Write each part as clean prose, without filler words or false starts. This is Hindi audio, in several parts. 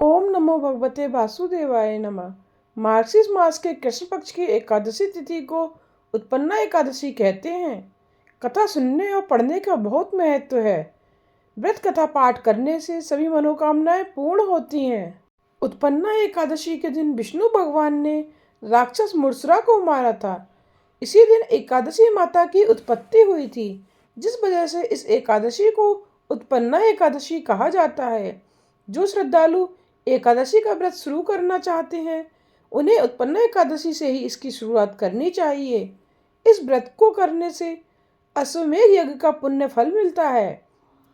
ओम नमो भगवते वासुदेवाय नमः। मार्गशीर्ष मास के कृष्ण पक्ष की एकादशी तिथि को उत्पन्ना एकादशी कहते हैं। कथा सुनने और पढ़ने का बहुत महत्व है। व्रत कथा पाठ करने से सभी मनोकामनाएं पूर्ण होती हैं। उत्पन्ना एकादशी के दिन विष्णु भगवान ने राक्षस मुर्सरा को मारा था। इसी दिन एकादशी माता की उत्पत्ति हुई थी, जिस वजह से इस एकादशी को उत्पन्ना एकादशी कहा जाता है। जो श्रद्धालु एकादशी का व्रत शुरू करना चाहते हैं, उन्हें उत्पन्ना एकादशी से ही इसकी शुरुआत करनी चाहिए। इस व्रत को करने से अश्वमेध यज्ञ का पुण्य फल मिलता है।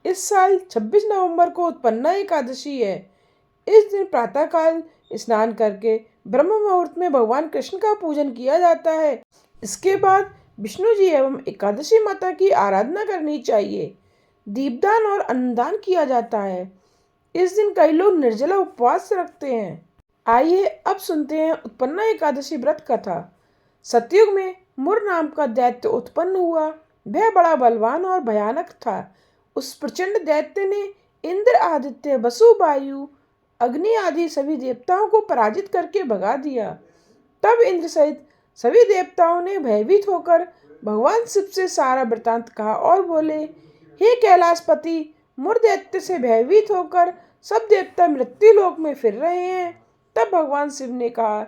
इस साल 26 नवंबर को उत्पन्ना एकादशी है। इस दिन प्रातःकाल स्नान करके ब्रह्म मुहूर्त में भगवान कृष्ण का पूजन किया जाता है। इसके बाद विष्णु जी एवं एकादशी माता की आराधना करनी चाहिए। दीपदान और अन्नदान किया जाता है। इस दिन कई लोग निर्जला उपवास रखते हैं। आइए अब सुनते हैं उत्पन्ना एकादशी व्रत कथा। सतयुग में मुर नाम का दैत्य उत्पन्न हुआ। वह बड़ा बलवान और भयानक था। उस प्रचंड दैत्य ने इंद्र, आदित्य, वसु, वायु, अग्नि आदि सभी देवताओं को पराजित करके भगा दिया। तब इंद्र सहित सभी देवताओं ने भयभीत होकर भगवान शिव से सारा वृतांत कहा और बोले, हे कैलाशपति, मुर दैत्य से भयभीत होकर सब देवता मृत्यु लोक में फिर रहे हैं। तब भगवान शिव ने कहा,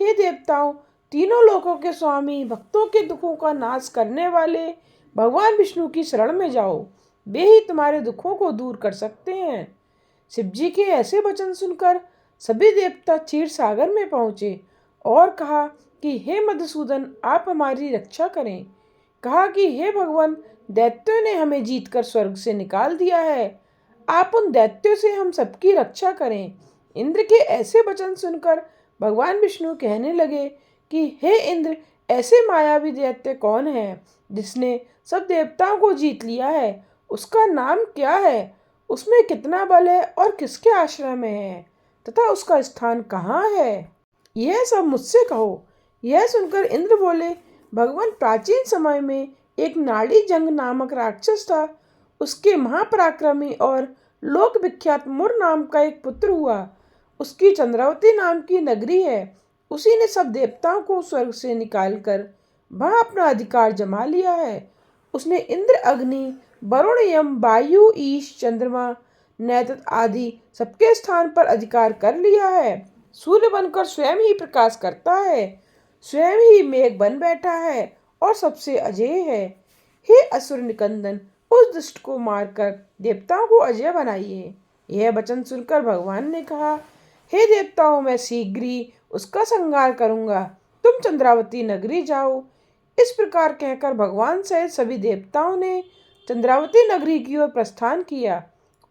हे देवताओं, तीनों लोकों के स्वामी, भक्तों के दुखों का नाश करने वाले भगवान विष्णु की शरण में जाओ। वे ही तुम्हारे दुखों को दूर कर सकते हैं। शिव जी के ऐसे वचन सुनकर सभी देवता क्षीर सागर में पहुंचे और कहा कि हे मधुसूदन, आप हमारी रक्षा करें। कहा कि हे भगवान, दैत्यों ने हमें जीतकर स्वर्ग से निकाल दिया है। आप उन दैत्यों से हम सबकी रक्षा करें। इंद्र के ऐसे वचन सुनकर भगवान विष्णु कहने लगे कि हे इंद्र, ऐसे मायावी दैत्य कौन है जिसने सब देवताओं को जीत लिया है? उसका नाम क्या है? उसमें कितना बल है और किसके आश्रय में है तथा उसका स्थान कहाँ है? यह सब मुझसे कहो। यह सुनकर इंद्र बोले, भगवान, प्राचीन समय में एक नाड़ी जंग नामक राक्षस था। उसके महापराक्रमी और लोक विख्यात मुर नाम का एक पुत्र हुआ। उसकी चंद्रावती नाम की नगरी है। उसी ने सब देवताओं को स्वर्ग से निकालकर वहां अपना अधिकार जमा लिया है। उसने इंद्र, अग्नि, वरुण, यम, वायु, ईश, चंद्रमा, नैतृ आदि सबके स्थान पर अधिकार कर लिया है। सूर्य बनकर स्वयं ही प्रकाश करता है, स्वयं ही मेघ बन बैठा है और सबसे अजेय है। हे असुर निकंदन, उस दुष्ट को मारकर देवताओं को अजय बनाइए। यह वचन सुनकर भगवान ने कहा, हे देवताओं, मैं शीघ्र ही उसका संहार करूंगा। तुम चंद्रावती नगरी जाओ। इस प्रकार कहकर भगवान सहित सभी देवताओं ने चंद्रावती नगरी की ओर प्रस्थान किया।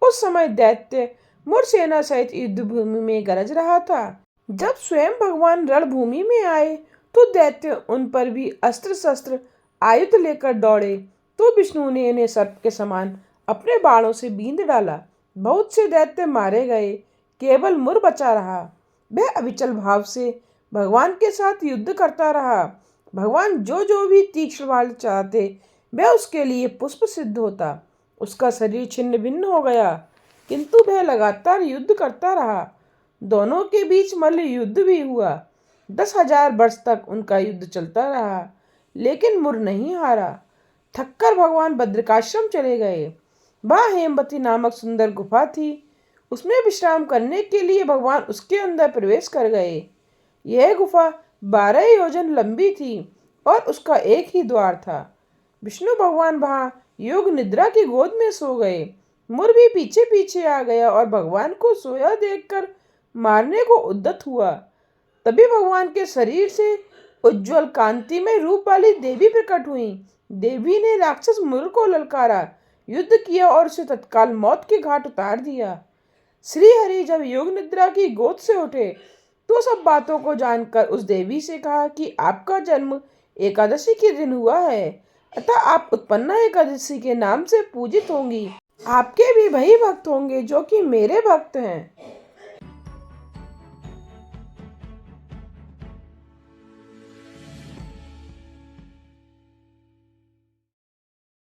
उस समय दैत्य मुर सेना सहित युद्ध भूमि में गरज रहा था। जब स्वयं भगवान रणभूमि में आए तो दैत्य उन पर भी अस्त्र शस्त्र आयुध लेकर दौड़े। तो विष्णु ने इन्हें सर्प के समान अपने बाणों से बींध डाला। बहुत से दैत्य मारे गए, केवल मुर बचा रहा। वह अविचल भाव से भगवान के साथ युद्ध करता रहा। भगवान जो भी तीक्ष्ण बाण चाहते वह उसके लिए पुष्प सिद्ध होता। उसका शरीर छिन्न भिन्न हो गया, किंतु वह लगातार युद्ध करता रहा। दोनों के बीच मल्ल युद्ध भी हुआ। 10,000 वर्ष तक उनका युद्ध चलता रहा, लेकिन मुर नहीं हारा। थककर भगवान बद्रिकाश्रम चले गए। वहाँ हेमवती नामक सुंदर गुफा थी। उसमें विश्राम करने के लिए भगवान उसके अंदर प्रवेश कर गए। यह गुफा 12 योजन लंबी थी और उसका एक ही द्वार था। विष्णु भगवान वहाँ योग निद्रा की गोद में सो गए। मुर भी पीछे पीछे आ गया और भगवान को सोया देखकर मारने को उद्यत हुआ। तभी भगवान के शरीर से उज्जवल कांतिमय रूप वाली देवी प्रकट हुई। देवी ने राक्षस मुर को ललकारा, युद्ध किया और उसे तत्काल मौत के घाट उतार दिया। श्री हरि जब योग निद्रा की गोद से उठे तो सब बातों को जानकर उस देवी से कहा कि आपका जन्म एकादशी के दिन हुआ है, अतः आप उत्पन्ना एकादशी के नाम से पूजित होंगी। आपके भी वही भक्त होंगे जो कि मेरे भक्त हैं।